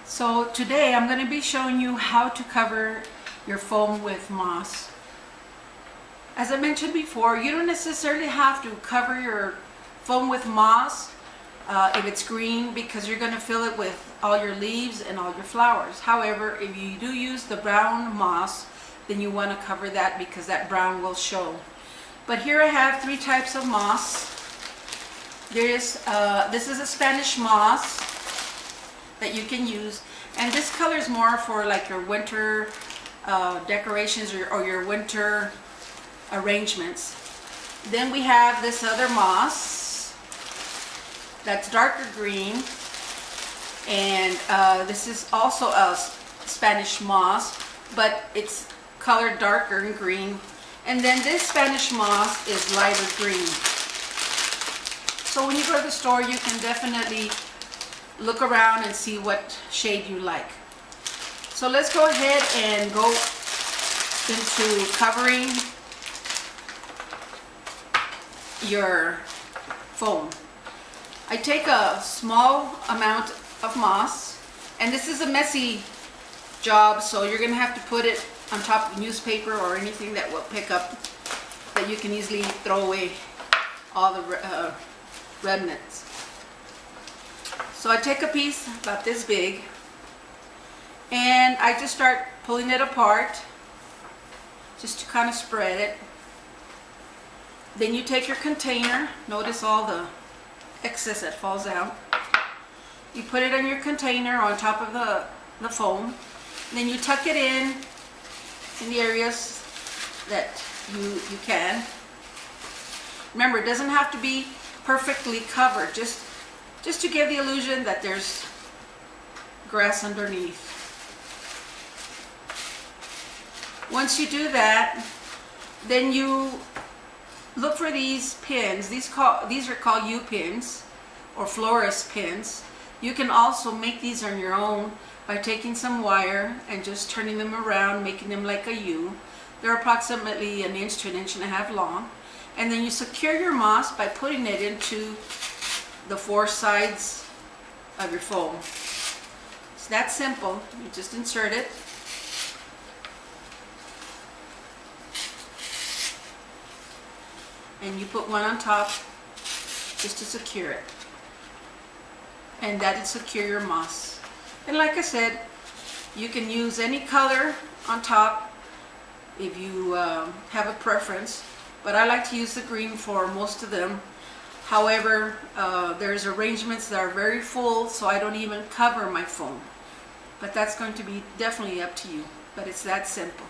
So today I'm going to be showing you how to cover your foam with moss. As I mentioned before, you don't necessarily have to cover your foam with moss if it's green, because you're going to fill it with all your leaves and all your flowers. However, if you do use the brown moss, then you want to cover that because that brown will show. But here I have three types of moss. This is a Spanish moss that you can use, and this color is more for like your winter decorations or your winter arrangements. Then we have this other moss that's darker green, and this is also a Spanish moss, but it's colored darker in green. And then this Spanish moss is lighter green. So when you go to the store, you can definitely look around and see what shade you like. So let's go ahead and go into covering your foam. I take a small amount of moss, and this is a messy job, so you're going to have to put it on top of newspaper or anything that will pick up, that you can easily throw away all the remnants. So I take a piece about this big, and I just start pulling it apart just to kind of spread it. Then you take your container, notice all the excess that falls out. You put it in your container on top of the foam. Then you tuck it in the areas that you can. Remember, it doesn't have to be perfectly covered, just to give the illusion that there's grass underneath. Once you do that, then you look for these pins. These are called U-pins or florist pins. You can also make these on your own by taking some wire and just turning them around, making them like a U. They're approximately 1 inch to 1.5 inches long. And then you secure your moss by putting it into the 4 sides of your foam. It's that simple. You just insert it. And you put one on top just to secure it. And that'll secure your moss. And like I said, you can use any color on top if you have a preference, but I like to use the green for most of them. However, there's arrangements that are very full, so I don't even cover my foam. But that's going to be definitely up to you. But it's that simple.